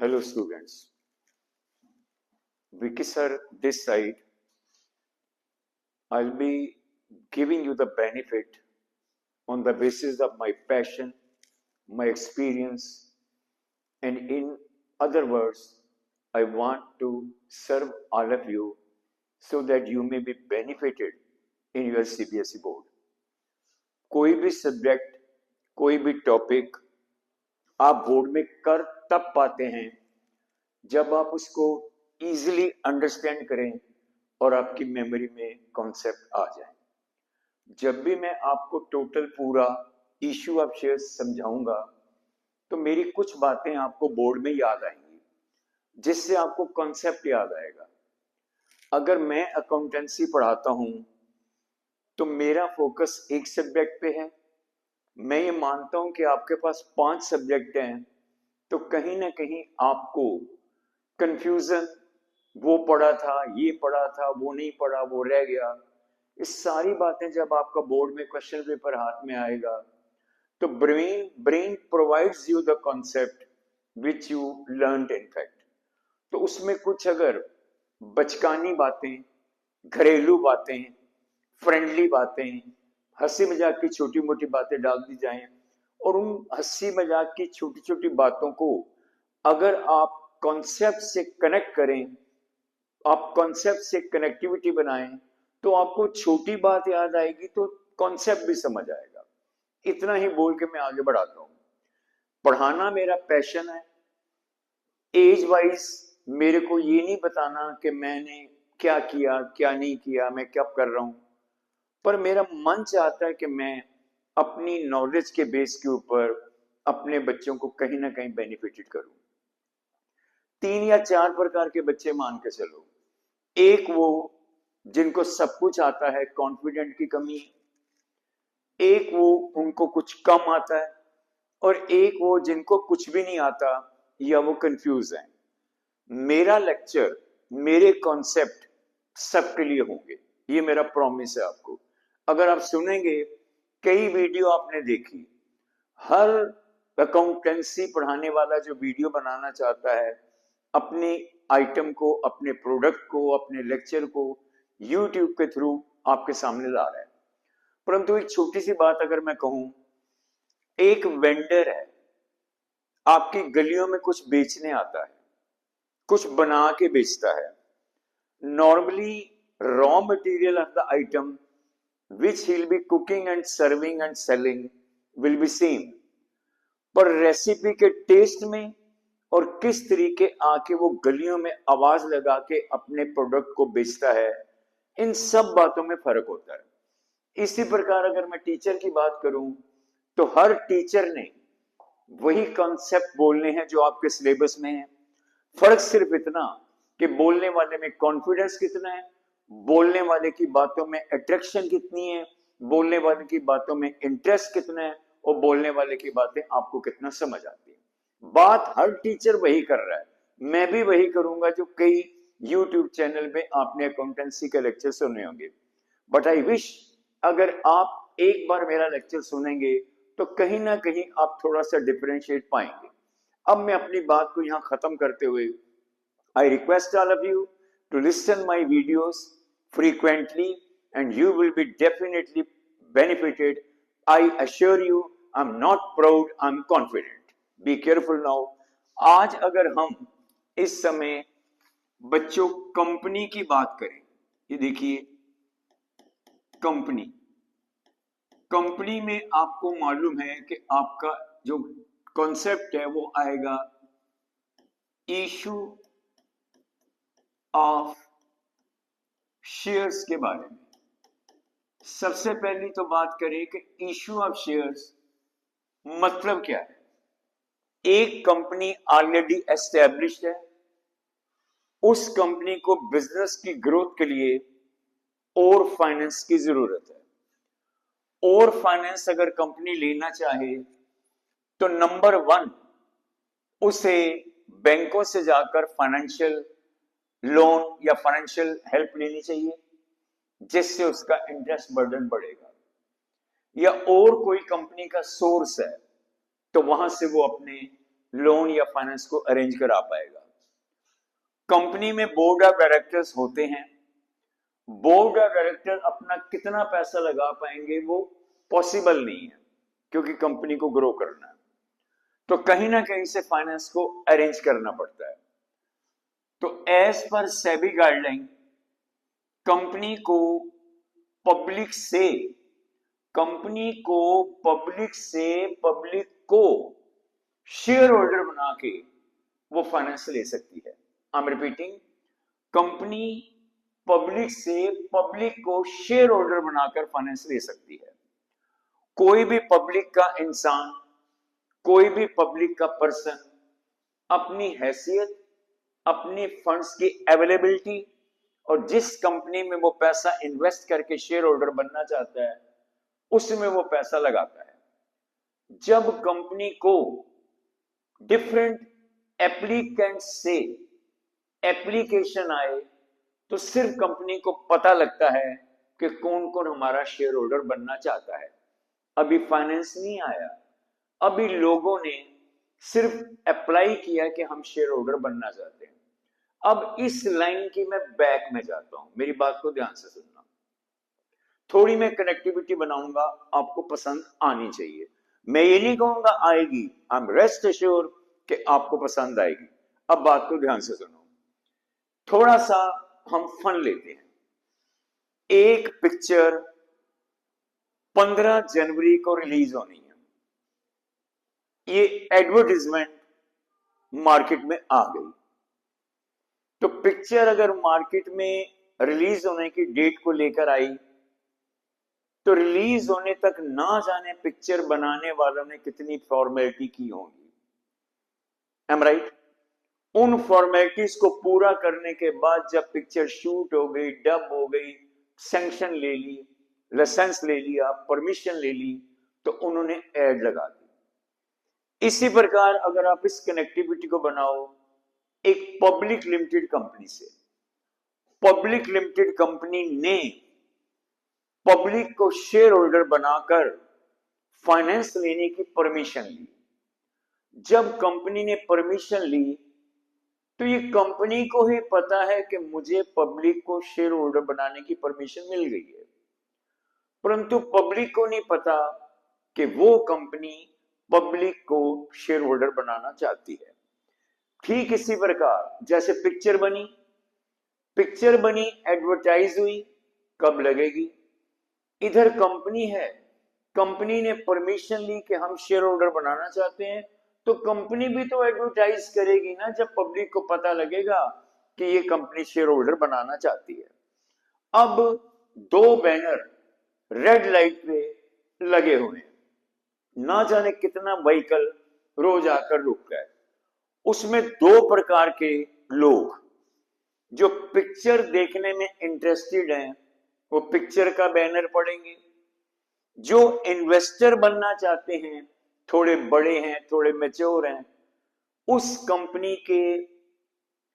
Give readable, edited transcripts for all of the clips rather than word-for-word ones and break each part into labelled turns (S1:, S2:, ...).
S1: Hello students, Vicky sir this side. I'll be giving you the benefit on the basis of my passion, my experience, and in other words, I want to serve all of you so that you may be benefited in your CBSE board. कोई भी subject, कोई भी topic आप board में कर तब पाते हैं जब आप उसको इजीली अंडरस्टैंड करें और आपकी मेमोरी में कॉन्सेप्ट आ जाए। जब भी मैं आपको टोटल पूरा इश्यू ऑफ शेयर्स समझाऊंगा तो मेरी कुछ बातें आपको बोर्ड में याद आएंगी, जिससे आपको कॉन्सेप्ट याद आएगा। अगर मैं अकाउंटेंसी पढ़ाता हूं तो मेरा फोकस एक सब्जेक्ट पे है। मैं ये मानता हूं कि आपके पास 5 सब्जेक्ट हैं, तो कहीं ना कहीं आपको कंफ्यूजन, वो पढ़ा था, ये पढ़ा था, वो नहीं पढ़ा, वो रह गया, इस सारी बातें जब आपका बोर्ड में क्वेश्चन पेपर हाथ में आएगा तो brain provides you the concept which you learned in fact. तो उसमें कुछ अगर बचकानी बातें, घरेलू बातें, फ्रेंडली बातें, हंसी मजाक की छोटी मोटी बातें डाल दी जाएं और उन हंसी मजाक की छोटी छोटी बातों को अगर आप कॉन्सेप्ट से कनेक्ट करें, आप कॉन्सेप्ट से कनेक्टिविटी बनाएं, तो आपको छोटी बात याद आएगी तो कॉन्सेप्ट भी समझ आएगा। इतना ही बोल के मैं आगे बढ़ाता हूं। पढ़ाना मेरा पैशन है। एज वाइज मेरे को ये नहीं बताना कि मैंने क्या किया, क्या नहीं किया, मैं क्या कर रहा हूं, पर मेरा मन चाहता है कि मैं अपनी नॉलेज के बेस के ऊपर अपने बच्चों को कहीं ना कहीं बेनिफिटेड करूं। 3 या 4 प्रकार के बच्चे मान के चलो। एक वो जिनको सब कुछ आता है, कॉन्फिडेंट की कमी, एक वो उनको कुछ कम आता है, और एक वो जिनको कुछ भी नहीं आता या वो कंफ्यूज है। मेरा लेक्चर, मेरे कॉन्सेप्ट सबके लिए होंगे, ये मेरा प्रॉमिस है आपको। अगर आप सुनेंगे, कई वीडियो आपने देखी, हर अकाउंटेंसी पढ़ाने वाला जो वीडियो बनाना चाहता है अपने आइटम को, अपने प्रोडक्ट को, अपने लेक्चर को यूट्यूब के थ्रू आपके सामने ला रहा है। परंतु एक छोटी सी बात अगर मैं कहूं, एक वेंडर है, आपकी गलियों में कुछ बेचने आता है, कुछ बना के बेचता है। Normally raw material of the item which he'll be cooking and serving and selling will be same, पर रेसिपी के टेस्ट में और किस तरीके आके वो गलियों में आवाज लगा के अपने प्रोडक्ट को बेचता है, इन सब बातों में फर्क होता है। इसी प्रकार अगर मैं टीचर की बात करूं तो हर टीचर ने वही कॉन्सेप्ट बोलने हैं जो आपके सिलेबस में है। फर्क सिर्फ इतना कि बोलने वाले में कॉन्फिडेंस कितना है, बोलने वाले की बातों में अट्रैक्शन कितनी है, बोलने वाले की बातों में इंटरेस्ट कितना है, और बोलने वाले की बातें आपको कितना समझ आती है। बात हर टीचर वही कर रहा है, मैं भी वही करूंगा जो कई यूट्यूब चैनल पे आपने अकाउंटेंसी के लेक्चर सुने होंगे। बट आई विश अगर आप एक बार मेरा लेक्चर सुनेंगे तो कहीं ना कहीं आप थोड़ा सा डिफरेंशिएट पाएंगे। अब मैं अपनी बात को यहां खत्म करते हुए, I request all of you to listen my videos frequently and you will be definitely benefited. I assure you, I'm not proud, I'm confident. Be careful now. आज अगर हम इस समय बच्चों कंपनी की बात करें, ये देखिए कंपनी, कंपनी में आपको मालूम है कि आपका जो कॉन्सेप्ट है वो आएगा इशू ऑफ शेयर्स के बारे में। सबसे पहली तो बात करें कि इशू ऑफ शेयर्स मतलब क्या है। एक कंपनी ऑलरेडी एस्टेब्लिश्ड है, उस कंपनी को बिजनेस की ग्रोथ के लिए और फाइनेंस की जरूरत है। और फाइनेंस अगर कंपनी लेना चाहे तो नंबर 1 उसे बैंकों से जाकर फाइनेंशियल लोन या फाइनेंशियल हेल्प लेनी चाहिए, जिससे उसका इंटरेस्ट बर्डन बढ़ेगा। या और कोई कंपनी का सोर्स है तो वहां से वो अपने लोन या फाइनेंस को अरेंज करा पाएगा। कंपनी में बोर्ड ऑफ डायरेक्टर्स होते हैं, बोर्ड ऑफ डायरेक्टर अपना कितना पैसा लगा पाएंगे वो पॉसिबल नहीं है, क्योंकि कंपनी को ग्रो करना है, तो कहीं ना कहीं से फाइनेंस को अरेंज करना पड़ता है। तो as per SEBI guideline, company को पब्लिक को शेयर होल्डर बना के वो फाइनेंस ले सकती है। I am repeating, company public से पब्लिक को शेयर होल्डर बनाकर फाइनेंस ले सकती है। कोई भी पब्लिक का इंसान, कोई भी पब्लिक का पर्सन अपनी हैसियत, अपनी फंड्स की अवेलेबिलिटी और जिस कंपनी में वो पैसा इन्वेस्ट करके शेयर होल्डर बनना चाहता है उसमें वो पैसा लगाता है। जब कंपनी को डिफरेंट एप्लीकेंट से एप्लीकेशन आए तो सिर्फ कंपनी को पता लगता है कि कौन कौन हमारा शेयर होल्डर बनना चाहता है। अभी फाइनेंस नहीं आया, अभी लोगों ने सिर्फ अप्लाई किया कि हम शेयर होल्डर बनना चाहते हैं। अब इस लाइन की मैं बैक में जाता हूं, मेरी बात को ध्यान से सुनना, थोड़ी मैं कनेक्टिविटी बनाऊंगा, आपको पसंद आनी चाहिए। मैं ये नहीं कहूंगा आएगी, आई एम रेस्ट एश्योर कि आपको पसंद आएगी। अब बात को ध्यान से सुनो, थोड़ा सा हम फन लेते हैं। एक पिक्चर 15 जनवरी को रिलीज होनी है, ये एडवर्टाइजमेंट मार्केट में आ गई। तो पिक्चर अगर मार्केट में रिलीज होने की डेट को लेकर आई तो रिलीज होने तक ना जाने पिक्चर बनाने वालों ने कितनी फॉर्मेलिटी की होगी। M right? उन फॉर्मेलिटीज को पूरा करने के बाद जब पिक्चर शूट हो गई, डब हो गई, सैंक्शन ले ली, लाइसेंस ले लिया, परमिशन ले ली, तो उन्होंने एड लगा दी। इसी प्रकार अगर आप इस कनेक्टिविटी को बनाओ एक पब्लिक लिमिटेड कंपनी से, पब्लिक लिमिटेड कंपनी ने पब्लिक को शेयर होल्डर बनाकर फाइनेंस लेने की परमिशन ली। जब कंपनी ने परमिशन ली तो ये कंपनी को ही पता है कि मुझे पब्लिक को शेयर होल्डर बनाने की परमिशन मिल गई है, परंतु पब्लिक को नहीं पता कि वो कंपनी पब्लिक को शेयर होल्डर बनाना चाहती है। ठीक इसी प्रकार जैसे पिक्चर बनी, एडवर्टाइज हुई, कब लगेगी? इधर कंपनी है, कंपनी ने परमिशन ली कि हम शेयर होल्डर बनाना चाहते हैं, तो कंपनी भी तो एडवर्टाइज करेगी ना जब पब्लिक को पता लगेगा कि ये कंपनी शेयर होल्डर बनाना चाहती है। अब 2 बैनर रेड लाइट पे लगे हुए हैं, ना जाने कितना व्हीकल रोज आकर रुक गए। उसमें 2 प्रकार के लोग, जो पिक्चर देखने में इंटरेस्टेड हैं वो पिक्चर का बैनर पढ़ेंगे, जो इन्वेस्टर बनना चाहते हैं, थोड़े बड़े हैं, थोड़े मैच्योर हैं, उस कंपनी के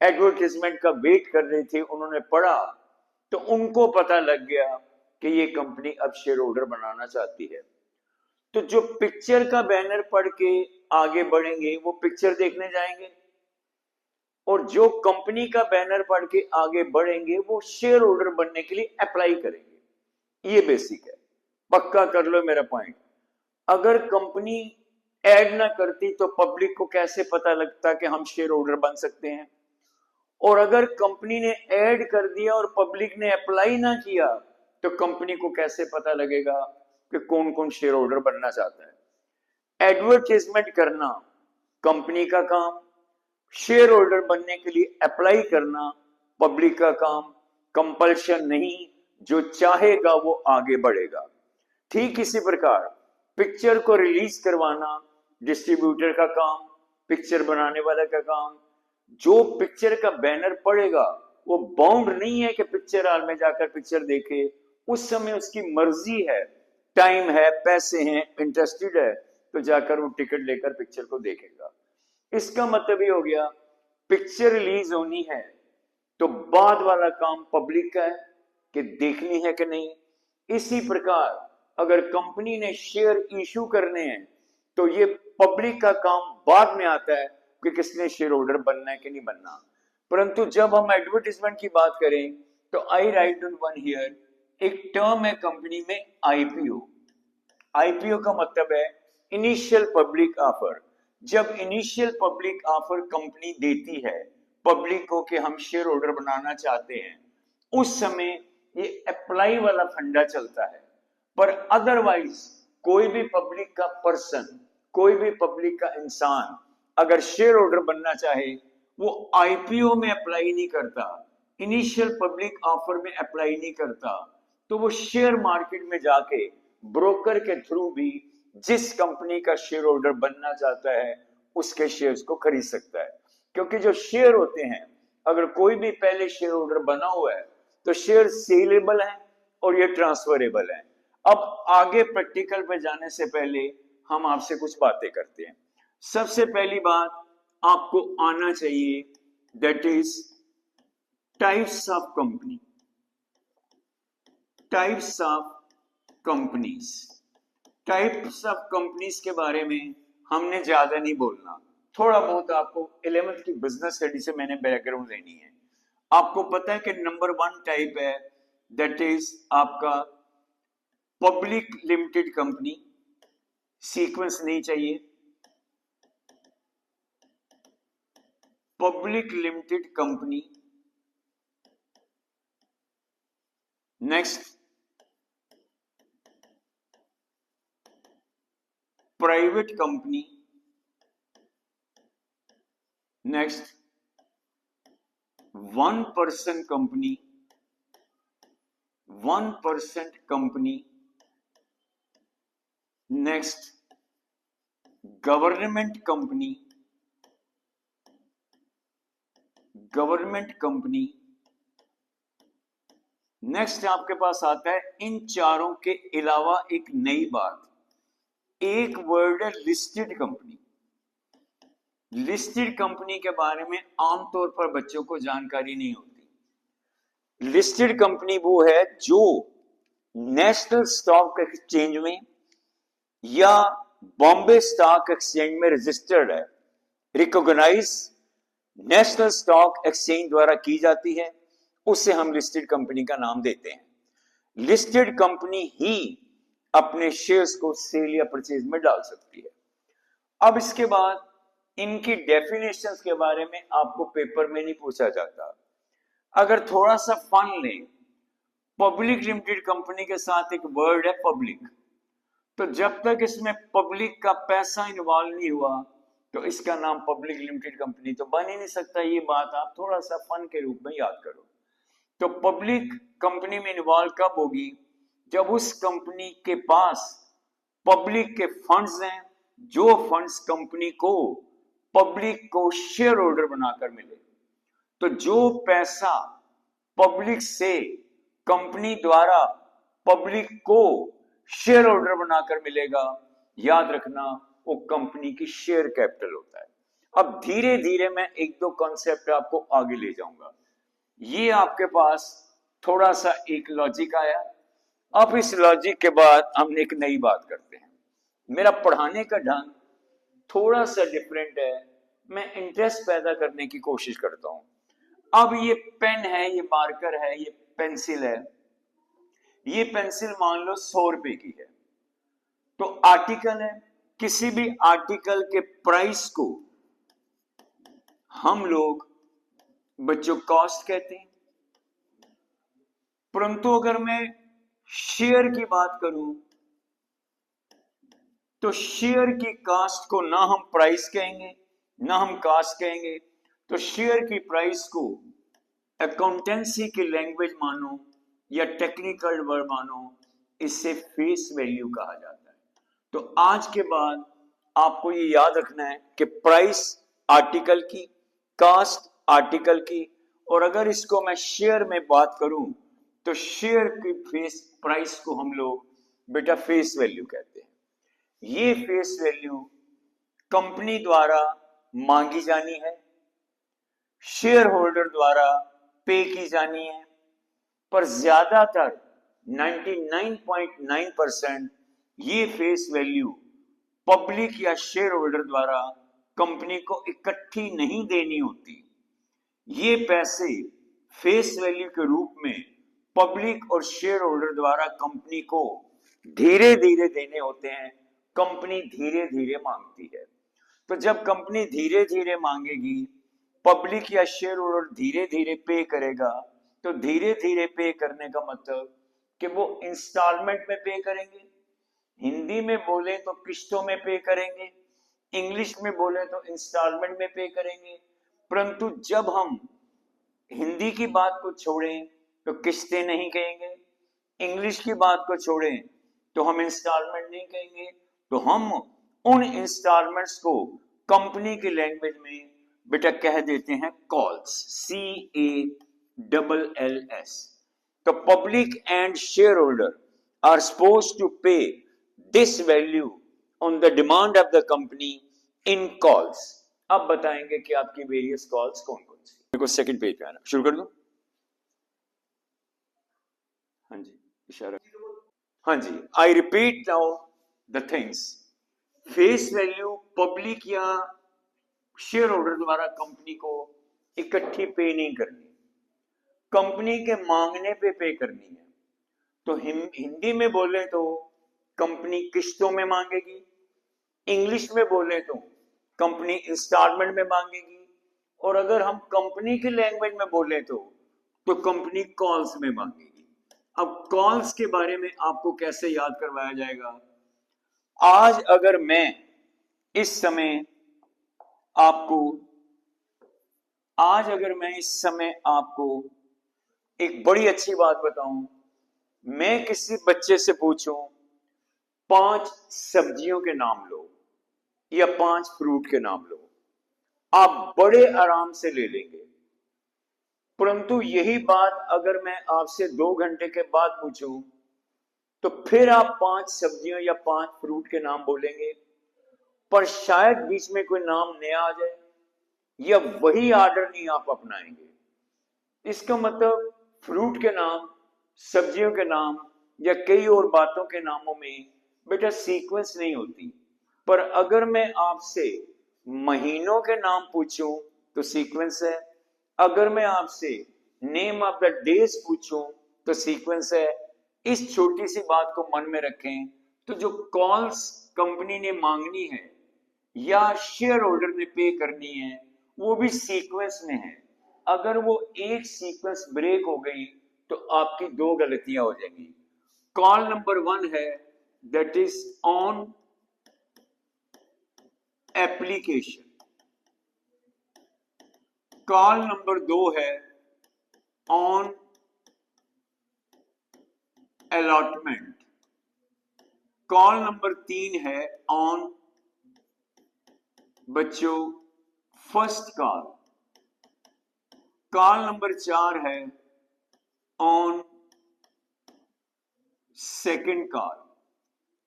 S1: एडवर्टाइजमेंट का वेट कर रहे थे, उन्होंने पढ़ा तो उनको पता लग गया कि ये कंपनी अब शेयर होल्डर बनाना चाहती है। तो जो पिक्चर का बैनर पढ़ के आगे बढ़ेंगे वो पिक्चर देखने जाएंगे, और जो कंपनी का बैनर पढ़ के आगे बढ़ेंगे वो शेयर होल्डर बनने के लिए अप्लाई करेंगे। ये बेसिक है, पक्का कर लो मेरा पॉइंट। अगर कंपनी ऐड ना करती तो पब्लिक को कैसे पता लगता कि हम शेयर होल्डर बन सकते हैं? और अगर कंपनी ने ऐड कर दिया और पब्लिक ने अप्लाई ना किया तो कंपनी को कैसे पता लगेगा कि कौन कौन शेयर होल्डर बनना चाहता है? एडवर्टाइजमेंट करना कंपनी का काम, शेयर होल्डर बनने के लिए अप्लाई करना पब्लिक का काम। कंपल्शन नहीं, जो चाहेगा वो आगे बढ़ेगा। ठीक इसी प्रकार पिक्चर को रिलीज करवाना डिस्ट्रीब्यूटर का काम, पिक्चर बनाने वाले का काम। जो पिक्चर का बैनर पड़ेगा वो बाउंड नहीं है कि पिक्चर हॉल में जाकर पिक्चर देखे, उस समय उसकी मर्जी है, टाइम है, पैसे हैं, इंटरेस्टेड है तो जाकर वो टिकट लेकर पिक्चर को देखेगा। इसका मतलब ये हो गया पिक्चर रिलीज होनी है तो बाद वाला काम पब्लिक का है कि देखनी है कि नहीं। इसी प्रकार अगर कंपनी ने शेयर इशू करने हैं तो ये पब्लिक का काम बाद में आता है कि किसने शेयर होल्डर बनना है कि नहीं बनना। परंतु जब हम एडवर्टीजमेंट की बात करें तो आई राइट ऑन वन हियर, एक टर्म है कंपनी में आईपीओ। आईपीओ का मतलब है इनिशियल पब्लिक ऑफर। जब इनिशियल पब्लिक ऑफर कंपनी देती है पब्लिक को कि हम शेयर होल्डर बनाना चाहते हैं, उस समय ये अप्लाई वाला फंडा चलता है। पर अदरवाइज कोई भी पब्लिक का पर्सन, कोई भी पब्लिक का इंसान अगर शेयर होल्डर बनना चाहे वो आईपीओ में अप्लाई नहीं करता, इनिशियल पब्लिक ऑफर में अप्लाई नहीं करता, तो वो शेयर मार्केट में जाके ब्रोकर के थ्रू भी जिस कंपनी का शेयर होल्डर बनना चाहता है उसके शेयर्स को खरीद सकता है। क्योंकि जो शेयर होते हैं, अगर कोई भी पहले शेयर होल्डर बना हुआ है तो शेयर सेलेबल है और ये ट्रांसफरेबल है। अब आगे प्रैक्टिकल पे जाने से पहले हम आपसे कुछ बातें करते हैं। सबसे पहली बात आपको आना चाहिए, that is types of company. Types of companies. Types of companies के बारे में हमने ज्यादा नहीं बोलना, थोड़ा बहुत आपको 11th की बिजनेस स्टडी से मैंने बैकग्राउंड लेनी है। आपको पता है कि नंबर 1 टाइप है, दैट इज आपका पब्लिक लिमिटेड कंपनी। सीक्वेंस नहीं चाहिए। Public limited company, next private company, next 1% company, 1% company, next government company, government company, next आपके पास आता है इन चारों के अलावा एक नई बात, एक वर्ड है लिस्टेड कंपनी। लिस्टेड कंपनी के बारे में आमतौर पर बच्चों को जानकारी नहीं होती। लिस्टेड कंपनी वो है जो नेशनल स्टॉक एक्सचेंज में या बॉम्बे स्टॉक एक्सचेंज में रजिस्टर्ड है, रिकॉग्नाइज नेशनल स्टॉक एक्सचेंज द्वारा की जाती है, उससे हम लिस्टेड कंपनी का नाम देते हैं। लिस्टेड कंपनी ही अपने शेयर्स को सेल या परचेज में डाल सकती है। अब इसके बाद इनकी डेफिनेशंस के बारे में आपको पेपर में नहीं पूछा जाता। अगर थोड़ा सा फन लें, पब्लिक लिमिटेड कंपनी के साथ एक वर्ड है पब्लिक, तो जब तक इसमें पब्लिक का पैसा इन्वॉल्व नहीं हुआ तो इसका नाम पब्लिक लिमिटेड कंपनी तो बन ही नहीं सकता। ये बात आप थोड़ा सा फन के रूप में याद करो। तो पब्लिक कंपनी में इन्वॉल्व कब होगी? जब उस कंपनी के पास पब्लिक के फंड्स हैं, जो फंड्स कंपनी को पब्लिक को शेयर होल्डर बनाकर मिले। तो जो पैसा पब्लिक से कंपनी द्वारा पब्लिक को शेयर होल्डर बनाकर मिलेगा, याद रखना वो कंपनी की शेयर कैपिटल होता है। अब धीरे धीरे मैं एक दो कॉन्सेप्ट आपको आगे ले जाऊंगा। ये आपके पास थोड़ा सा एक लॉजिक आया। अब इस लॉजिक के बाद हम एक नई बात करते हैं। मेरा पढ़ाने का ढंग थोड़ा सा डिफरेंट है, मैं इंटरेस्ट पैदा करने की कोशिश करता हूं। अब ये पेन है, ये मार्कर है, ये पेंसिल है। ये पेंसिल मान लो 100 रुपए की है, तो आर्टिकल है, किसी भी आर्टिकल के प्राइस को हम लोग बच्चों कॉस्ट कहते हैं। परंतु अगर मैं शेयर की बात करूं तो शेयर की कास्ट को ना हम प्राइस कहेंगे ना हम कास्ट कहेंगे। तो शेयर की प्राइस को अकाउंटेंसी की लैंग्वेज मानो या टेक्निकल वर्ड मानो, इससे फेस वैल्यू कहा जाता है। तो आज के बाद आपको ये याद रखना है कि प्राइस आर्टिकल की, कास्ट आर्टिकल की, और अगर इसको मैं शेयर में बात करूं तो शेयर की फेस प्राइस को हम लोग बेटा फेस वैल्यू कहते हैं। ये फेस वैल्यू कंपनी द्वारा मांगी जानी है, शेयर होल्डर द्वारा पे की जानी है, पर ज्यादातर 99.9% ये फेस वैल्यू पब्लिक या शेयर होल्डर द्वारा कंपनी को इकट्ठी नहीं देनी होती। ये पैसे फेस वैल्यू के रूप में पब्लिक और शेयर होल्डर द्वारा कंपनी को धीरे धीरे देने होते हैं। कंपनी धीरे धीरे मांगती है, तो जब कंपनी धीरे धीरे मांगेगी, पब्लिक या शेयर होल्डर धीरे धीरे पे करेगा, तो धीरे धीरे पे करने का मतलब कि वो इंस्टॉलमेंट में पे करेंगे। हिंदी में बोले तो किस्तों में पे करेंगे, इंग्लिश में बोले तो इंस्टॉलमेंट में पे करेंगे। परंतु जब हम हिंदी की बात को छोड़ें तो किस्तें नहीं कहेंगे, इंग्लिश की बात को छोड़ें तो हम इंस्टॉलमेंट नहीं कहेंगे, तो हम उन इंस्टॉलमेंट्स को कंपनी की लैंग्वेज में बेटा कह देते हैं कॉल्स, CALLS। तो public and shareholder are supposed to pay this value on the demand of the company in calls. अब बताएंगे कि आपकी वेरियस कॉल्स कौन कौन सी। देखो सेकंड पेज पे आना, शुरू कर दो। हाँ जी, इशारा। हाँ जी, I repeat now the things. Face value public या शेयर होल्डर द्वारा कंपनी को इकट्ठी पे नहीं करनी, कंपनी के मांगने पे करनी है। तो हिंदी में बोले तो कंपनी किस्तों में मांगेगी, इंग्लिश में बोले तो कंपनी इंस्टॉलमेंट में मांगेगी, और अगर हम कंपनी की लैंग्वेज में बोले तो कंपनी कॉल्स में मांगेगी। अब कॉल्स के बारे में आपको कैसे याद करवाया जाएगा? आज अगर मैं इस समय आपको एक बड़ी अच्छी बात बताऊं, मैं किसी बच्चे से पूछूं 5 सब्जियों के नाम लो या 5 फ्रूट के नाम लो, आप बड़े आराम से ले लेंगे। परंतु यही बात अगर मैं आपसे 2 घंटे के बाद पूछूं तो फिर आप 5 सब्जियों या 5 फ्रूट के नाम बोलेंगे, पर शायद बीच में कोई नाम नया आ जाए या वही ऑर्डर नहीं आप अपनाएंगे। इसका मतलब फ्रूट के नाम, सब्जियों के नाम या कई और बातों के नामों में बेटा सीक्वेंस नहीं होती। पर अगर मैं आपसे महीनों के नाम पूछूं तो सीक्वेंस है, अगर मैं आपसे नेम ऑफ द डेज पूछूं तो सीक्वेंस है। इस छोटी सी बात को मन में रखें। तो जो कॉल्स कंपनी ने मांगनी है या शेयर होल्डर ने पे करनी है, वो भी सीक्वेंस में है। अगर वो एक सीक्वेंस ब्रेक हो गई तो आपकी 2 गलतियां हो जाएंगी। कॉल नंबर 1 है that is on application, call number 2 है ऑन अलॉटमेंट, कॉल नंबर 3 है ऑन बच्चों फर्स्ट कॉल, कॉल नंबर 4 है on second call,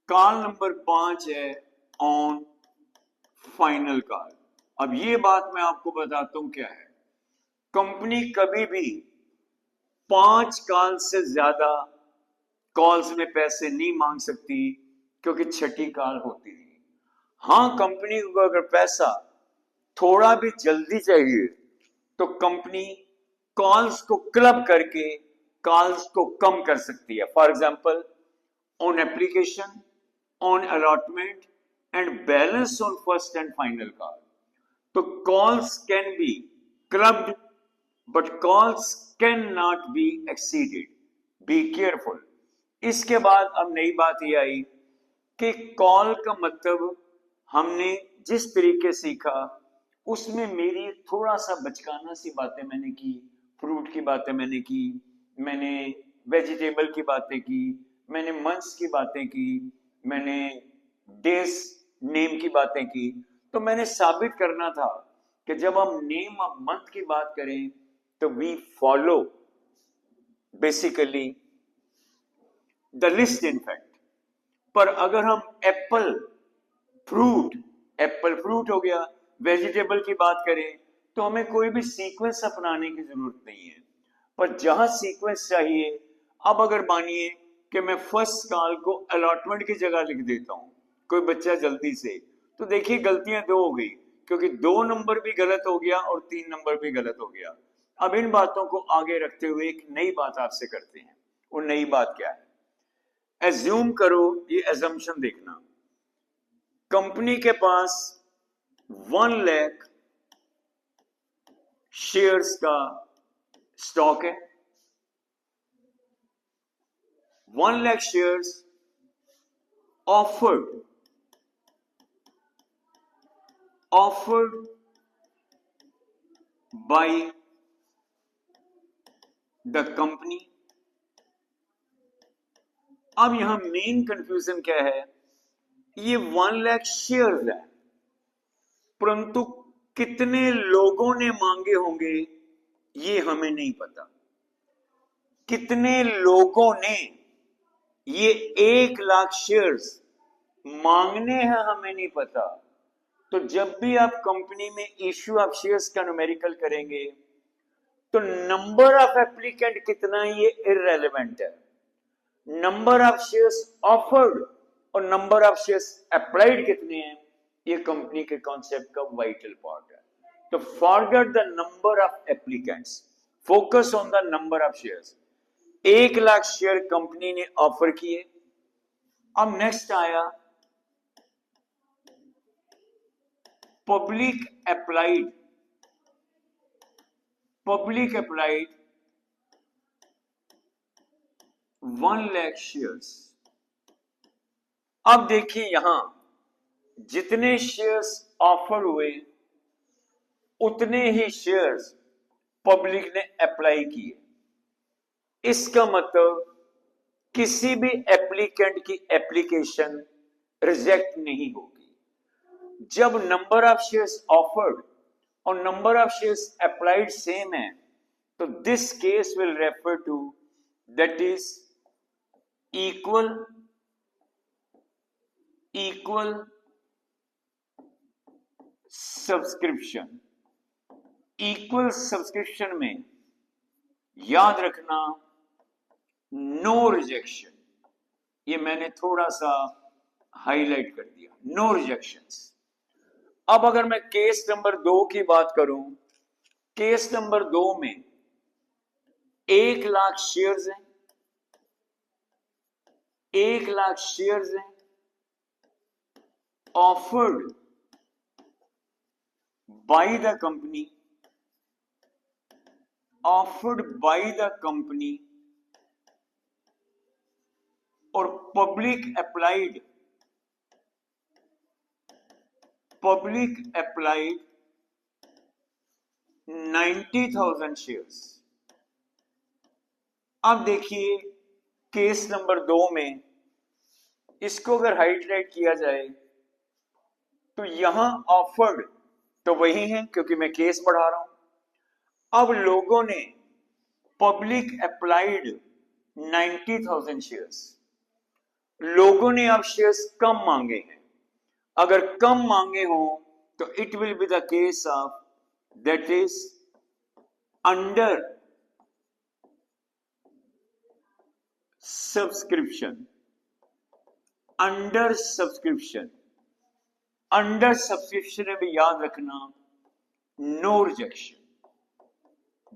S1: call number 5 है ऑन फाइनल कॉल। अब ये बात मैं आपको बताता हूं क्या है। कंपनी कभी भी 5 कॉल से ज्यादा कॉल्स में पैसे नहीं मांग सकती, क्योंकि छठी कॉल होती है। हाँ, कंपनी को अगर पैसा थोड़ा भी जल्दी चाहिए तो कंपनी कॉल्स को क्लब करके कॉल्स को कम कर सकती है। For example, on application, on allotment and balance on first and final call. तो calls can be clubbed but calls cannot be exceeded, be careful. इसके बाद अब नई बात ये आई कि कॉल का मतलब हमने जिस तरीके सीखा उसमें मेरी थोड़ा सा बचकाना सी बातें मैंने की, फ्रूट की बातें मैंने की, मैंने वेजिटेबल की बातें की, मैंने मंथ्स की बातें की, मैंने डेज नेम की बातें की। तो मैंने साबित करना था कि जब हम नेम ऑफ मंथ की बात करें तो we follow basically the list in fact. पर अगर हम एप्पल फ्रूट हो गया, वेजिटेबल की बात करें तो हमें कोई भी सीक्वेंस अपनाने की जरूरत नहीं है। पर जहां सीक्वेंस चाहिए, अब अगर मानिए कि मैं फर्स्ट कॉल को अलॉटमेंट की जगह लिख देता हूं कोई बच्चा जल्दी से, तो देखिए गलतियां दो हो गई, क्योंकि 2 नंबर भी गलत हो गया और 3 नंबर भी गलत हो गया। अब इन बातों को आगे रखते हुए एक नई बात आपसे करते हैं। वो नई बात क्या है? एज्यूम करो, ये एजम्पशन देखना, कंपनी के पास 1 लाख शेयर्स का स्टॉक है। 1 lakh shares offered by the company। अब यहां मेन कंफ्यूजन क्या है? ये 1 लाख शेयर्स है, परंतु कितने लोगों ने मांगे होंगे ये हमें नहीं पता। कितने लोगों ने ये 1 लाख शेयर्स मांगने हैं हमें नहीं पता। तो जब भी आप कंपनी में इश्यू ऑफ शेयर्स का न्यूमेरिकल करेंगे तो नंबर ऑफ एप्लीकेंट कितना ये इररेलेवेंट है। नंबर ऑफ शेयर्स ऑफर्ड और नंबर ऑफ शेयर्स अप्लाइड कितने हैं, ये कंपनी के कॉन्सेप्ट का वाइटल पार्ट है। तो forget the number of applicants, focus on the number of shares. 1 lakh share company ने ऑफर किए। अब नेक्स्ट आया पब्लिक अप्लाइड 1 लाख शेयर्स। अब देखिए यहां जितने शेयर्स ऑफर हुए उतने ही शेयर्स पब्लिक ने अप्लाई किए। इसका मतलब किसी भी एप्लीकेंट की एप्लीकेशन रिजेक्ट नहीं होगी। जब नंबर ऑफ शेयर्स ऑफर्ड और number of shares applied same है तो this case will refer to that is equal subscription. Equal subscription में याद रखना नो रिजेक्शन, ये मैंने थोड़ा सा हाईलाइट कर दिया, नो रिजेक्शंस। अब अगर मैं केस नंबर 2 की बात करूं, केस नंबर 2 में 1 लाख शेयर्स हैं, 1 लाख शेयर्स हैं ऑफर्ड बाय द कंपनी, और पब्लिक अप्लाइड 90,000 शेयर्स। अब देखिए केस नंबर 2 में इसको अगर हाईलाइट किया जाए तो यहां ऑफर्ड तो वही है क्योंकि मैं केस बढ़ा रहा हूं। अब लोगों ने पब्लिक अप्लाइड 90,000 शेयर्स, लोगों ने अब शेयर्स कम मांगे हैं। अगर कम मांगे हो तो it will be the case of that is under subscription. Under subscription में भी याद रखना नो रिजेक्शन।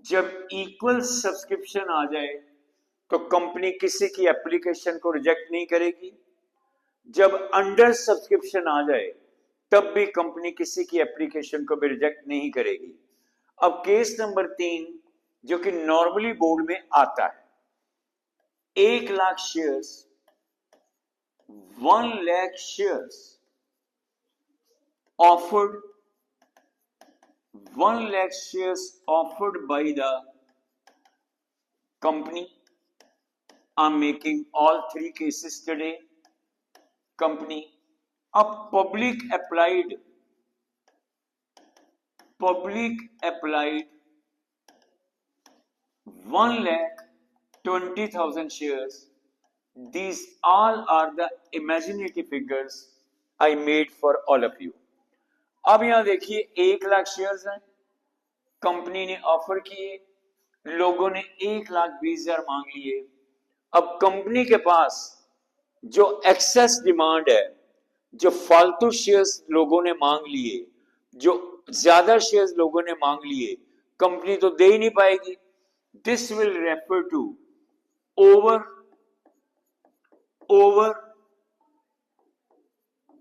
S1: जब इक्वल सब्सक्रिप्शन आ जाए तो कंपनी किसी की एप्लीकेशन को रिजेक्ट नहीं करेगी। जब अंडर सब्सक्रिप्शन आ जाए तब भी कंपनी किसी की एप्लीकेशन को भी रिजेक्ट नहीं करेगी। अब केस नंबर 3 जो कि नॉर्मली बोर्ड में आता है, 1 lakh shares 1 lakh shares offered 1 lakh shares offered by the company. I'm making all 3 cases today. Company अब public applied 1,20,000 shares. These all are the imaginative figures I made for all of you. अब यहां देखिए 1 lakh shares हैं, company ने offer किए, लोगों ने 1,20,000 मांग लिए। अब कंपनी के पास जो एक्सेस डिमांड है जो फालतू शेयर्स लोगों ने मांग लिए, जो ज्यादा शेयर्स लोगों ने मांग लिए, कंपनी तो दे ही नहीं पाएगी। This will refer to over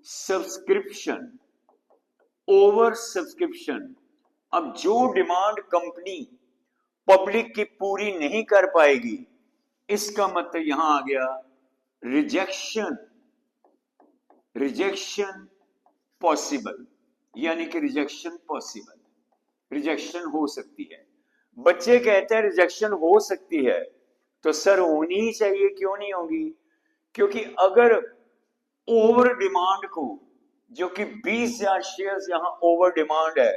S1: subscription. Over subscription. अब जो डिमांड कंपनी पब्लिक की पूरी नहीं कर पाएगी, इसका मतलब यहां आ गया रिजेक्शन। रिजेक्शन पॉसिबल, यानी कि रिजेक्शन पॉसिबल, रिजेक्शन हो सकती है। बच्चे कहते हैं रिजेक्शन हो सकती है, तो सर होनी ही चाहिए, क्यों नहीं होगी? क्योंकि अगर ओवर डिमांड को, जो कि 20,000 शेयर्स यहां ओवर डिमांड है,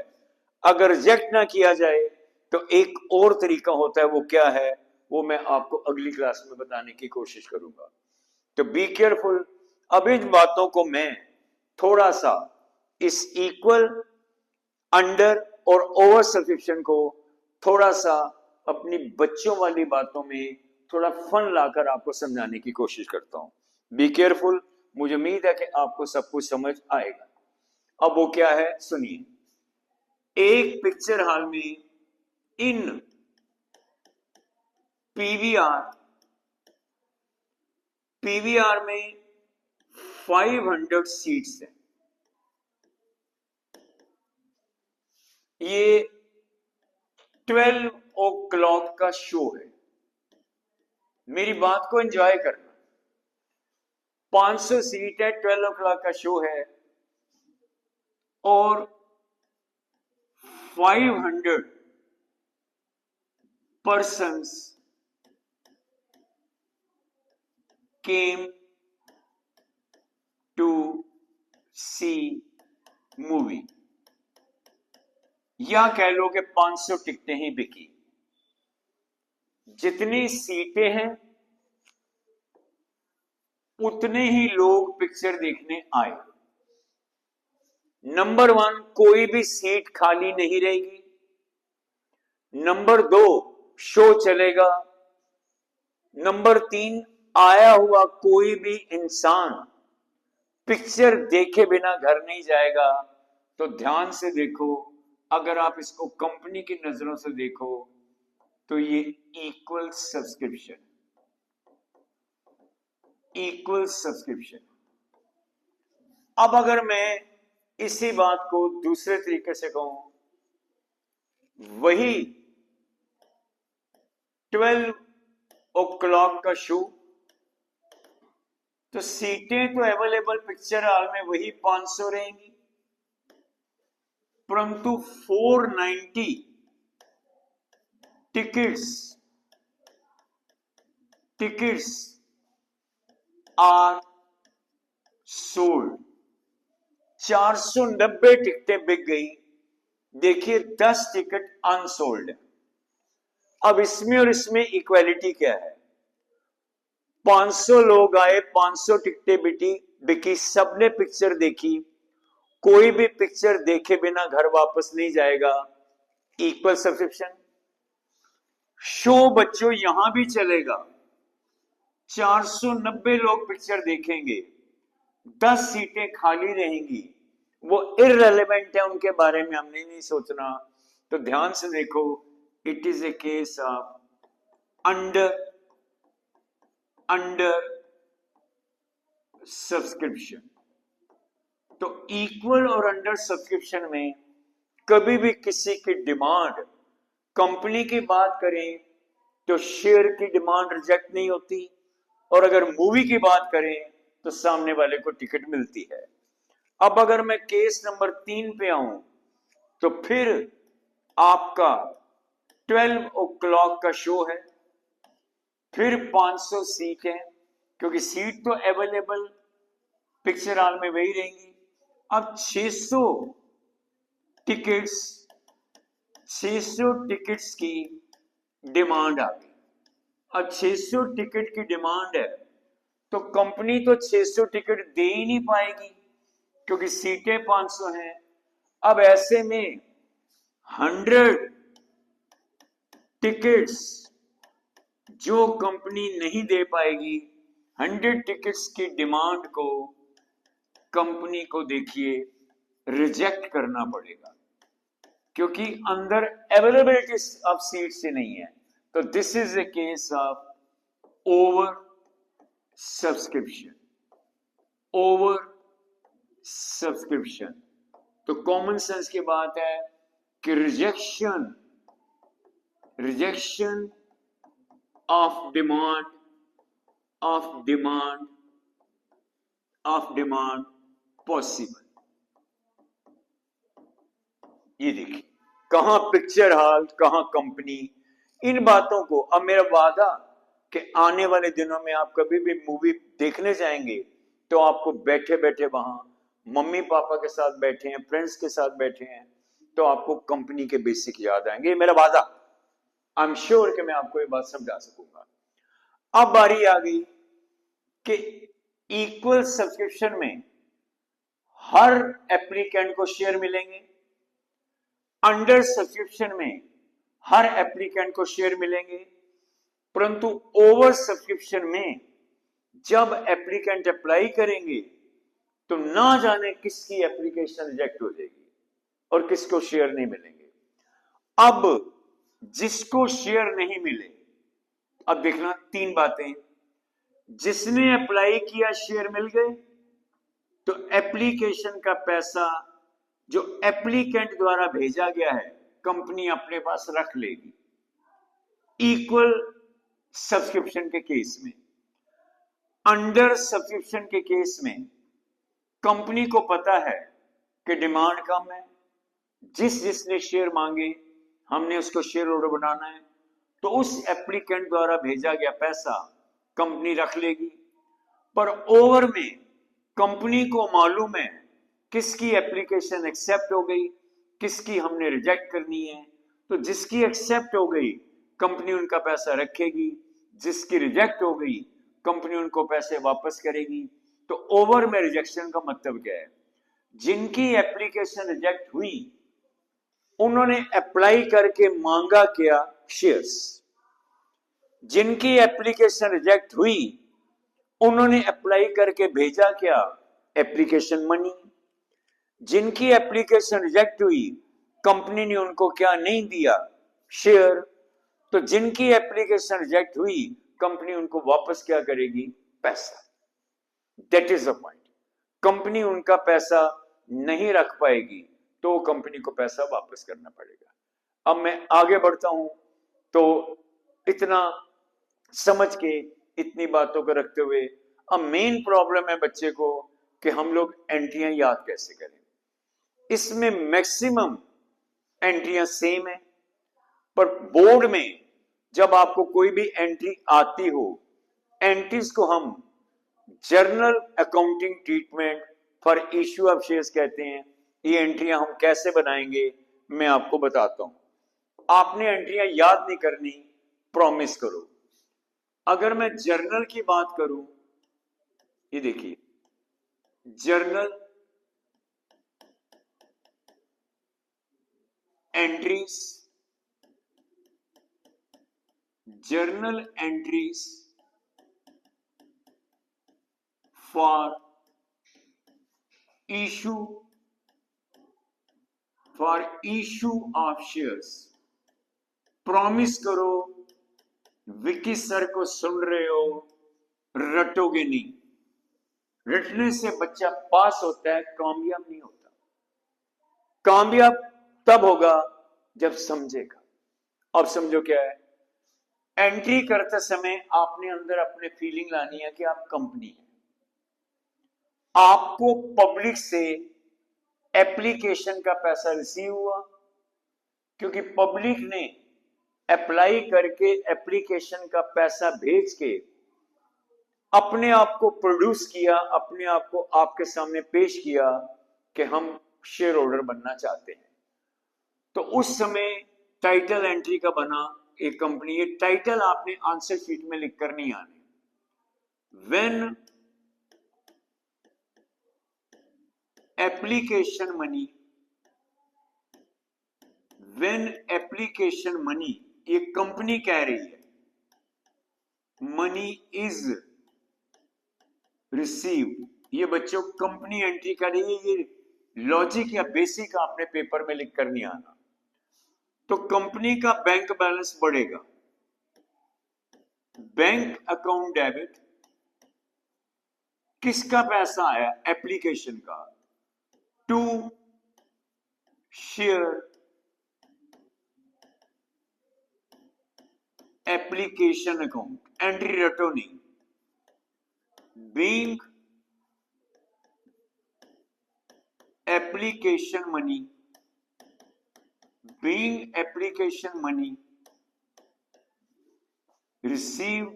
S1: अगर रिजेक्ट ना किया जाए तो एक और तरीका होता है। वो क्या है, वो मैं आपको अगली क्लास में बताने की कोशिश करूंगा। तो बी केयरफुल। अब इन बातों को मैं थोड़ा सा इस इक्वल, अंडर और ओवर सब्सक्रिप्शन को थोड़ा सा अपनी बच्चों वाली बातों में थोड़ा फन लाकर आपको समझाने की कोशिश करता हूं। Be careful. मुझे उम्मीद है कि आपको सब कुछ समझ आएगा। अब वो क्या है सुनिए। एक पिक्चर हॉल में इन पीवीआर में 500 सीट्स हैं। ये 12 o'clock का शो है। मेरी बात को एंजॉय करना। 500 सीट है, 12 o'clock का शो है, और 500 persons came to see movie, या कह लो कि 500 टिकटें ही बिकी। जितनी सीटें हैं उतने ही लोग पिक्चर देखने आए। नंबर 1, कोई भी सीट खाली नहीं रहेगी। नंबर 2, शो चलेगा। नंबर 3, आया हुआ कोई भी इंसान पिक्चर देखे बिना घर नहीं जाएगा। तो ध्यान से देखो, अगर आप इसको कंपनी की नजरों से देखो तो ये इक्वल सब्सक्रिप्शन, इक्वल सब्सक्रिप्शन। अब अगर मैं इसी बात को दूसरे तरीके से कहूं, वही 12 o'clock का शो, तो सीटें तो अवेलेबल पिक्चर हॉल में वही 500 रहेंगी, परंतु 490 टिकट्स आर सोल्ड। 490 टिकटें बिक गई। देखिए 10 टिकट अनसोल्ड है। अब इसमें और इसमें इक्वालिटी क्या है? 500 लोग आए, 500 टिकटें बिकी, सबने पिक्चर देखी, कोई भी पिक्चर देखे बिना घर वापस नहीं जाएगा, इक्वल सब्सक्रिप्शन। शो बच्चों यहां भी चलेगा, 490 लोग पिक्चर देखेंगे, 10 सीटें खाली रहेंगी, वो इररिलेवेंट है, उनके बारे में हमने नहीं सोचना। तो ध्यान से देखो, it is a case of under subscription. तो इक्वल और अंडर सब्सक्रिप्शन में कभी भी किसी की डिमांड, कंपनी की बात करें तो शेयर की डिमांड रिजेक्ट नहीं होती, और अगर मूवी की बात करें तो सामने वाले को टिकट मिलती है। अब अगर मैं केस नंबर 3 पे आऊं, तो फिर आपका 12 o'clock का शो है, फिर 500 सीट है, क्योंकि सीट तो अवेलेबल पिक्चर हॉल में वही रहेंगी। अब 600 टिकट्स की डिमांड आ गई। अब 600 टिकट की डिमांड है, तो कंपनी तो 600 टिकट दे ही नहीं पाएगी, क्योंकि सीटें 500 हैं। अब ऐसे में 100 टिकट्स जो कंपनी नहीं दे पाएगी, 100 टिकट्स की डिमांड को कंपनी को देखिए रिजेक्ट करना पड़ेगा, क्योंकि अंदर अवेलेबिलिटी ऑफ सीट्स ही नहीं है। तो this is a case of over subscription, over subscription. तो कॉमन सेंस की बात है कि रिजेक्शन ऑफ डिमांड पॉसिबल। ये देखिए, कहां पिक्चर हॉल, कहां कंपनी, इन बातों को। अब मेरा वादा कि आने वाले दिनों में आप कभी भी मूवी देखने जाएंगे तो आपको बैठे बैठे वहां मम्मी पापा के साथ बैठे हैं, फ्रेंड्स के साथ बैठे हैं, तो आपको कंपनी के बेसिक याद आएंगे। ये मेरा वादा, आई एम श्योर कि मैं आपको ये बात समझा सकूंगा। अब बारी आ गई कि इक्वल सब्सक्रिप्शन में हर एप्लीकेंट को शेयर मिलेंगे, अंडर सब्सक्रिप्शन में हर एप्लीकेंट को शेयर मिलेंगे, परंतु ओवर सब्सक्रिप्शन में जब एप्लीकेंट अप्लाई करेंगे तो ना जाने किसकी एप्लीकेशन रिजेक्ट हो जाएगी और किसको शेयर नहीं मिलेंगे। अब जिसको शेयर नहीं मिले, अब देखना तीन बातें। जिसने अप्लाई किया शेयर मिल गए, तो एप्लीकेशन का पैसा जो एप्लीकेंट द्वारा भेजा गया है कंपनी अपने पास रख लेगी। इक्वल सब्सक्रिप्शन के केस में, अंडर सब्सक्रिप्शन के केस में कंपनी को पता है कि डिमांड कम है, जिसने शेयर मांगे हमने उसको शेयर होल्डर बनाना है, तो उस एप्लीकेंट द्वारा भेजा गया पैसा कंपनी रख लेगी। पर ओवर में कंपनी को मालूम है किसकी एप्लीकेशन एक्सेप्ट हो गई, किसकी हमने रिजेक्ट करनी है। तो जिसकी एक्सेप्ट हो गई कंपनी उनका पैसा रखेगी, जिसकी रिजेक्ट हो गई कंपनी उनको पैसे वापस करेगी। तो ओवर में रिजेक्शन का मतलब क्या है? जिनकी एप्लीकेशन रिजेक्ट हुई उन्होंने अप्लाई करके मांगा क्या? शेयर्स। जिनकी एप्लीकेशन रिजेक्ट हुई उन्होंने अप्लाई करके भेजा क्या? Application money. जिनकी एप्लीकेशन रिजेक्ट हुई कंपनी ने उनको क्या नहीं दिया? शेयर। तो जिनकी एप्लीकेशन रिजेक्ट हुई कंपनी उनको वापस क्या करेगी? पैसा। That is the point. Company उनका पैसा नहीं रख पाएगी तो कंपनी को पैसा वापस करना पड़ेगा। अब मैं आगे बढ़ता हूं, तो इतना समझ के, इतनी बातों को रखते हुए, अब मेन प्रॉब्लम है बच्चे को कि हम लोग एंट्रियां याद कैसे करें। इसमें मैक्सिमम एंट्रियां सेम है, पर बोर्ड में जब आपको कोई भी एंट्री आती हो, एंट्रीज को हम journal accounting treatment for issue of shares कहते हैं। ये एंट्रियां हम कैसे बनाएंगे मैं आपको बताता हूं। आपने एंट्रियां याद नहीं करनी, प्रॉमिस करो। अगर मैं जर्नल की बात करूं, ये देखिए, journal entries, journal entries for issue of shares. Promise करो, विकी सर को सुन रहे हो, रटोगे नहीं। रटने से बच्चा पास होता है, कामयाब नहीं होता। कामयाब तब होगा जब समझेगा। अब समझो क्या है? एंट्री करते समय आपने अंदर अपने फीलिंग लानी है कि आप कंपनी है। आपको पब्लिक से एप्लीकेशन का पैसा रिसीव हुआ, क्योंकि पब्लिक ने अप्लाई करके एप्लीकेशन का पैसा भेज के अपने आप को प्रोड्यूस किया, अपने आप को आपके सामने पेश किया कि हम शेयर होल्डर बनना चाहते हैं। तो उस समय टाइटल एंट्री का बना एक कंपनी। ये टाइटल आपने आंसर शीट में लिख कर नहीं आने। When application money, when application money, ये कंपनी कह रही है, मनी इज रिसीव्ड, ये बच्चों कंपनी एंट्री का नहीं, ये लॉजिक या बेसिक आपने पेपर में लिख कर नहीं आना। तो कंपनी का बैंक बैलेंस बढ़ेगा, बैंक अकाउंट डेबिट, किसका पैसा आया? एप्लीकेशन का, to share application account, entry returning, being application money, being application money received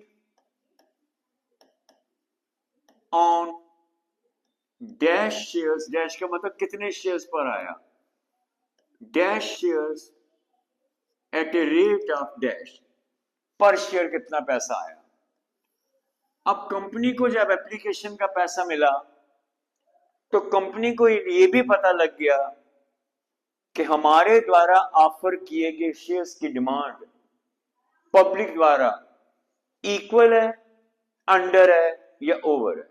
S1: on dash shares, dash का मतलब कितने शेयर्स पर आया, dash shares at a rate of dash, पर शेयर कितना पैसा आया। अब कंपनी को जब एप्लीकेशन का पैसा मिला तो कंपनी को ये भी पता लग गया कि हमारे द्वारा ऑफर किए गए शेयर्स की डिमांड पब्लिक द्वारा इक्वल है, अंडर है या ओवर है।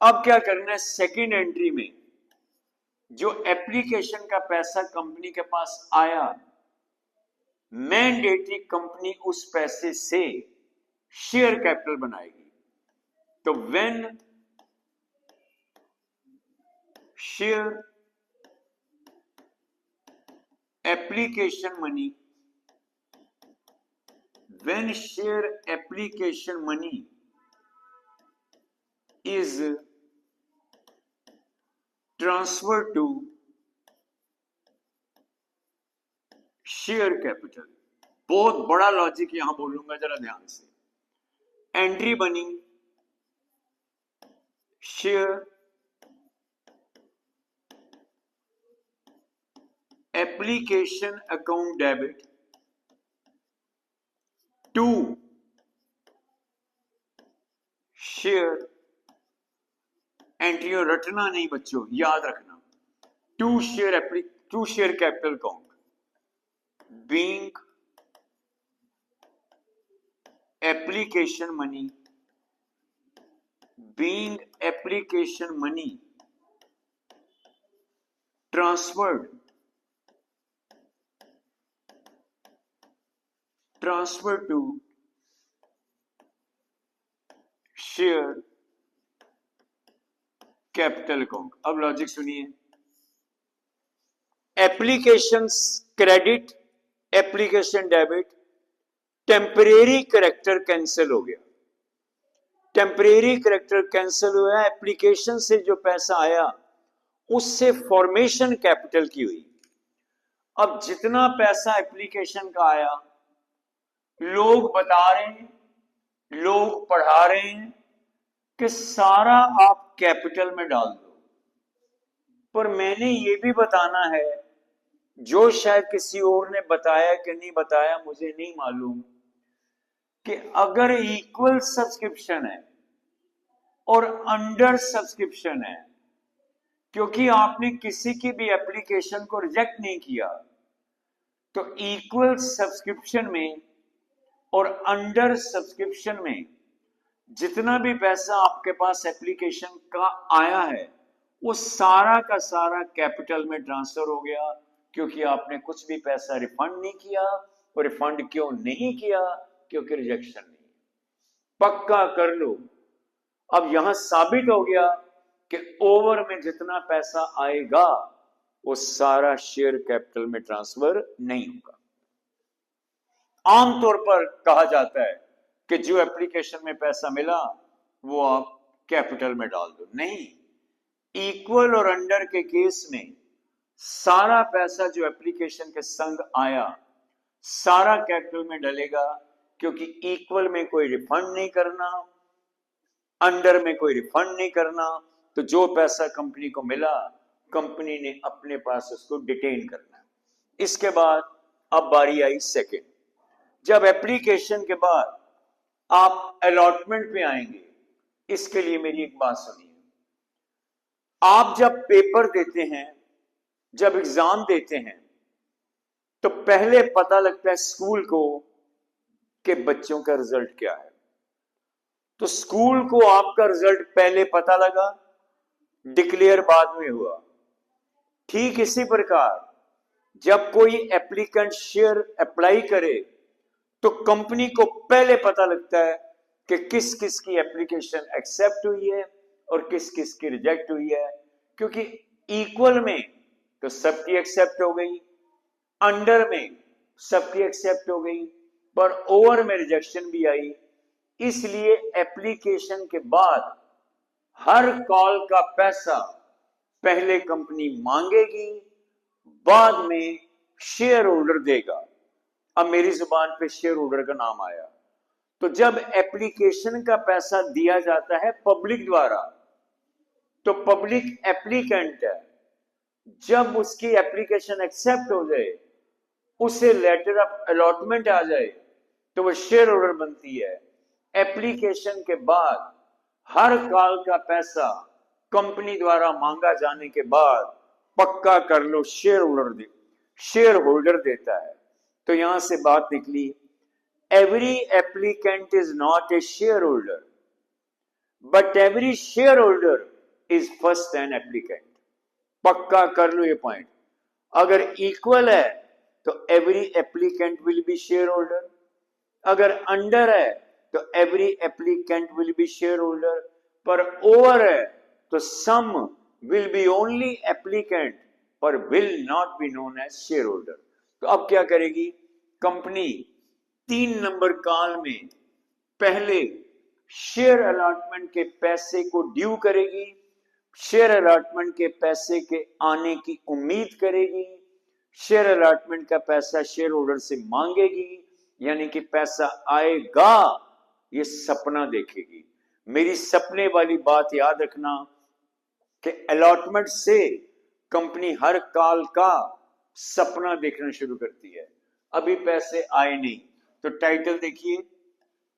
S1: अब क्या करना है, सेकेंड एंट्री में जो एप्लीकेशन का पैसा कंपनी के पास आया, मैंडेटरी कंपनी उस पैसे से शेयर कैपिटल बनाएगी। तो when share application money, when share application money is transferred to share capital, बहुत बड़ा लॉजिक यहां बोलूंगा, जरा ध्यान से। एंट्री बनी share application account debit to share, एंट्रियों रटना नहीं बच्चों, याद रखना, to share capital account, being application money, being application money transferred to share capital account। अब लॉजिक सुनिए, application credit, application debit, temporary character cancel हो गया, टेम्परेरी करेक्टर कैंसिल हुआ, एप्लीकेशन से जो पैसा आया उससे फॉर्मेशन कैपिटल की हुई। अब जितना पैसा एप्लीकेशन का आया, लोग बता रहे हैं, लोग पढ़ा रहे हैं कि सारा आप कैपिटल में डाल दो, पर मैंने ये भी बताना है, जो शायद किसी और ने बताया कि नहीं बताया मुझे नहीं मालूम, कि अगर इक्वल सब्सक्रिप्शन है और अंडर सब्सक्रिप्शन है, क्योंकि आपने किसी की भी एप्लीकेशन को रिजेक्ट नहीं किया, तो इक्वल सब्सक्रिप्शन में और अंडर सब्सक्रिप्शन में जितना भी पैसा आपके पास एप्लीकेशन का आया है वो सारा का सारा कैपिटल में ट्रांसफर हो गया, क्योंकि आपने कुछ भी पैसा रिफंड नहीं किया। और रिफंड क्यों नहीं किया? क्योंकि रिजेक्शन नहीं। पक्का कर लो, अब यहां साबित हो गया कि ओवर में जितना पैसा आएगा वो सारा शेयर कैपिटल में ट्रांसफर नहीं होगा। आमतौर पर कहा जाता है कि जो एप्लीकेशन में पैसा मिला वो आप कैपिटल में डाल दो, नहीं, इक्वल और अंडर के केस में सारा पैसा जो एप्लीकेशन के संग आया सारा कैपिटल में डलेगा, क्योंकि इक्वल में कोई रिफंड नहीं करना, अंडर में कोई रिफंड नहीं करना, तो जो पैसा कंपनी को मिला कंपनी ने अपने पास उसको डिटेन करना। इसके बाद अब बारी आई सेकंड, जब एप्लीकेशन के बाद आप अलॉटमेंट पे आएंगे। इसके लिए मेरी एक बात सुनिए, आप जब पेपर देते हैं, जब एग्जाम देते हैं, तो पहले पता लगता है स्कूल को कि बच्चों का रिजल्ट क्या है। तो स्कूल को आपका रिजल्ट पहले पता लगा, डिक्लेयर बाद में हुआ। ठीक इसी प्रकार जब कोई एप्लीकेंट शेयर अप्लाई करे तो कंपनी को पहले पता लगता है कि किस किस की एप्लीकेशन एक्सेप्ट हुई है और किस किस की रिजेक्ट हुई है, क्योंकि इक्वल में तो सबकी एक्सेप्ट हो गई, अंडर में सबकी एक्सेप्ट हो गई, पर ओवर में रिजेक्शन भी आई। इसलिए एप्लीकेशन के बाद हर कॉल का पैसा पहले कंपनी मांगेगी, बाद में शेयर होल्डर देगा। अब मेरी जुबान पे शेयर होल्डर का नाम आया, तो जब एप्लीकेशन का पैसा दिया जाता है पब्लिक द्वारा, तो पब्लिक एप्लीकेंट है। जब उसकी एप्लीकेशन एक्सेप्ट हो जाए, उसे लेटर ऑफ अलॉटमेंट आ जाए, तो वह शेयर होल्डर बनती है। एप्लीकेशन के बाद हर कॉल का पैसा कंपनी द्वारा मांगा जाने के बाद पक्का कर लो शेयर होल्डर देता है। तो यहां से बात निकली, every applicant is not a share holder but every share holder is first an applicant. पक्का कर लो ये पॉइंट। अगर इक्वल है तो every applicant will be share holder, अगर अंडर है तो every applicant will be share holder, पर ओवर है तो some will be only applicant पर will not be known as share holder. तो अब क्या करेगी कंपनी? 3 नंबर कॉल में पहले शेयर अलॉटमेंट के पैसे को ड्यू करेगी, शेयर अलॉटमेंट के पैसे के आने की उम्मीद करेगी, शेयर अलॉटमेंट का पैसा शेयर होल्डर से मांगेगी, यानी कि पैसा आएगा ये सपना देखेगी। मेरी सपने वाली बात याद रखना कि अलॉटमेंट से कंपनी हर कॉल का सपना देखना शुरू करती है। अभी पैसे आए नहीं, तो टाइटल देखिए,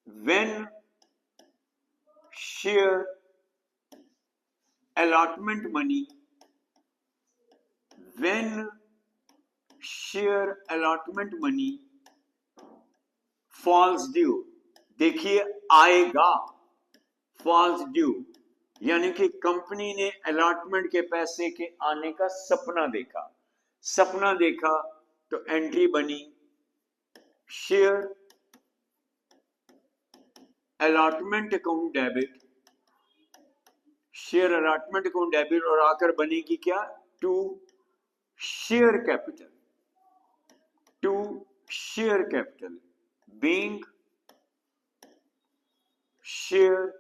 S1: when share allotment money, when share allotment money falls due, देखिए आएगा, falls due यानी कि कंपनी ने अलॉटमेंट के पैसे के आने का सपना देखा। सपना देखा तो एंट्री बनी share allotment account debit, share allotment account debit, और आकर बनेगी क्या? To share capital, to share capital being share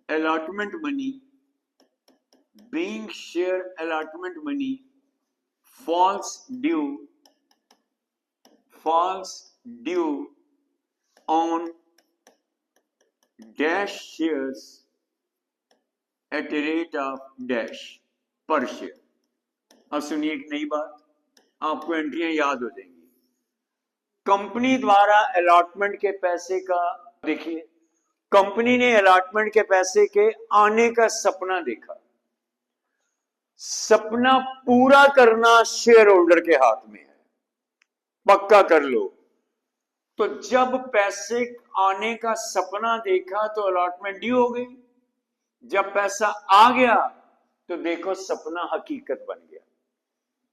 S1: allotment money, being share allotment money falls due on dash shares at a rate of dash per share। अब सुनिए एक नई बात, आपको एंट्रियां याद हो जाएंगी। कंपनी द्वारा अलॉटमेंट के पैसे का देखिए, कंपनी ने अलॉटमेंट के पैसे के आने का सपना देखा। सपना पूरा करना शेयर होल्डर के हाथ में है, पक्का कर लो। तो जब पैसे आने का सपना देखा तो अलॉटमेंट ड्यू हो गई। जब पैसा आ गया तो देखो सपना हकीकत बन गया।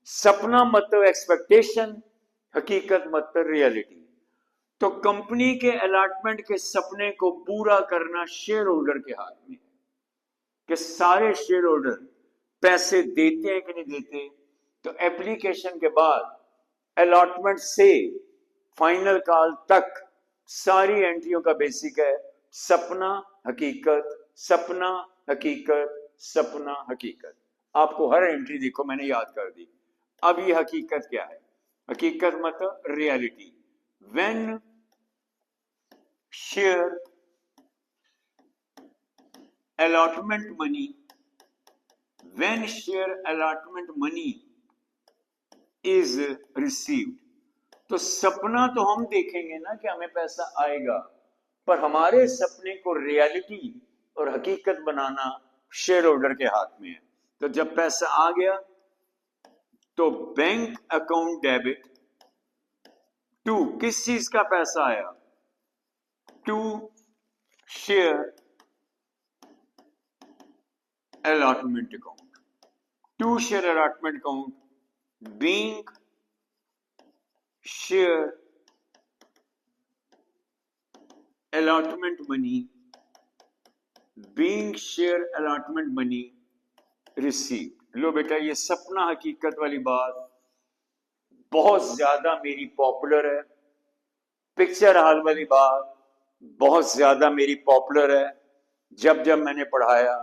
S1: सपना मतलब एक्सपेक्टेशन, हकीकत मतलब रियलिटी। तो कंपनी के अलॉटमेंट के सपने को पूरा करना शेयर होल्डर के हाथ में है कि सारे शेयर होल्डर पैसे देते हैं कि नहीं देते। तो एप्लीकेशन के बाद अलॉटमेंट से फाइनल कॉल तक सारी एंट्रियों का बेसिक है सपना हकीकत, सपना हकीकत, सपना हकीकत। आपको हर एंट्री देखो मैंने याद कर दी। अब ये हकीकत क्या है? हकीकत मतलब reality. When share allotment money, when share allotment money is received, तो सपना तो हम देखेंगे ना कि हमें पैसा आएगा, पर हमारे सपने को रियलिटी और हकीकत बनाना शेयर होल्डर के हाथ में है। तो जब पैसा आ गया तो बैंक अकाउंट डेबिट टू, किस चीज का पैसा आया? To share allotment account. To share allotment account being share allotment money, being share allotment money received. लो बेटा, ये सपना हकीकत वाली बात बहुत ज्यादा मेरी पॉपुलर है। पिक्चर हाल वाली बात बहुत ज्यादा मेरी पॉपुलर है। जब जब मैंने पढ़ाया,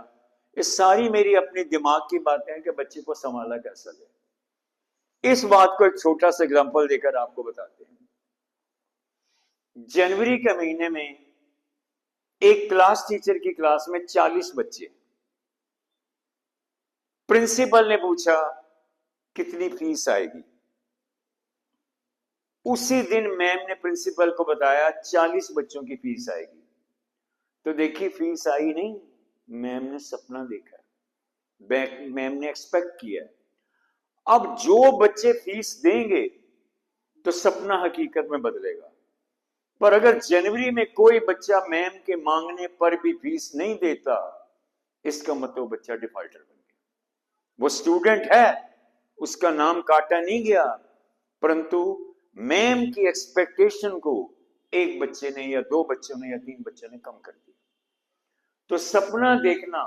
S1: ये सारी मेरी अपनी दिमाग की बातें हैं कि बच्चे को संभाला कैसा जाए। इस बात को एक छोटा सा एग्जांपल देकर आपको बताते हैं। जनवरी के महीने में एक क्लास टीचर की क्लास में 40 बच्चे। प्रिंसिपल ने पूछा कितनी फीस आएगी। उसी दिन मैम ने प्रिंसिपल को बताया 40 बच्चों की फीस आएगी। तो देखिए, फीस आई नहीं, मैम ने सपना देखा, मैम ने एक्सपेक्ट किया। अब जो बच्चे फीस देंगे तो सपना हकीकत में बदलेगा। पर अगर जनवरी में कोई बच्चा मैम के मांगने पर भी फीस नहीं देता, इसका मतलब बच्चा डिफॉल्टर बन गया। वो स्टूडेंट है, उसका नाम काटा नहीं गया, परंतु मैम की एक्सपेक्टेशन को एक बच्चे ने या 2 बच्चों ने या 3 बच्चों ने कम कर दिया। तो सपना देखना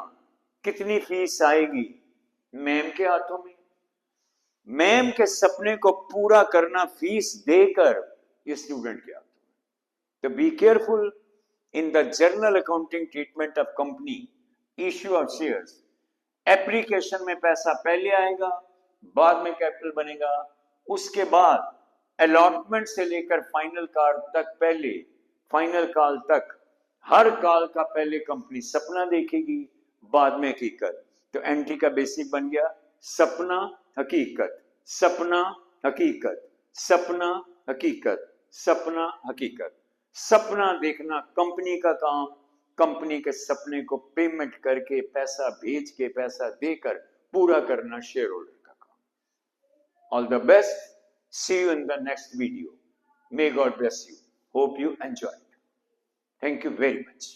S1: कितनी फीस आएगी मैम के हाथों में, मैम के सपने को पूरा करना फीस देकर ये स्टूडेंट के हाथों में। तो be careful in the journal accounting treatment of company issue of shares. Application में पैसा पहले आएगा, बाद में कैपिटल बनेगा, उसके बाद अलॉटमेंट से लेकर फाइनल कॉल तक, पहले फाइनल कॉल तक हर कॉल का पहले कंपनी सपना देखेगी, बाद में हकीकत। तो एंट्री का बेसिक बन गया सपना हकीकत, सपना हकीकत, सपना हकीकत, सपना हकीकत। सपना देखना कंपनी का काम, कंपनी के सपने को पेमेंट करके, पैसा भेज के, पैसा देकर पूरा करना शेयर होल्डर का काम। All the best, see you in the next video. May God bless you. Hope you enjoy it. Thank you very much.